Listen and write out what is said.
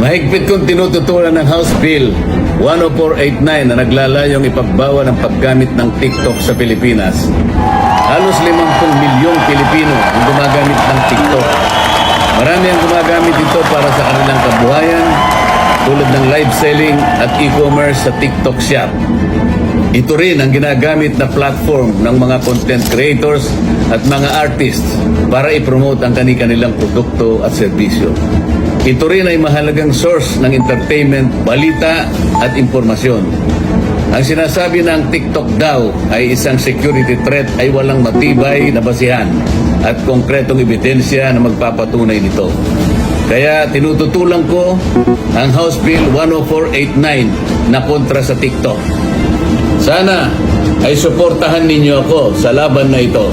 Mahigpit kong tinututulan ng House Bill 10489 na naglalayong ipagbawal ang paggamit ng TikTok sa Pilipinas. Halos 50 milyong Pilipino ang gumagamit ng TikTok. Marami ang gumagamit ito para sa kanilang kabuhayan, tulad ng live selling at e-commerce sa TikTok Shop. Ito rin ang ginagamit na platform ng mga content creators at mga artists para ipromote ang kanilang produkto at serbisyo. Ito rin ay mahalagang source ng entertainment, balita at impormasyon. Ang sinasabi ng TikTok daw ay isang security threat ay walang matibay na basihan at konkretong ebidensya na magpapatunay nito. Kaya tinututulan ko ang House Bill 10489 na kontra sa TikTok. Sana ay suportahan ninyo ako sa laban na ito.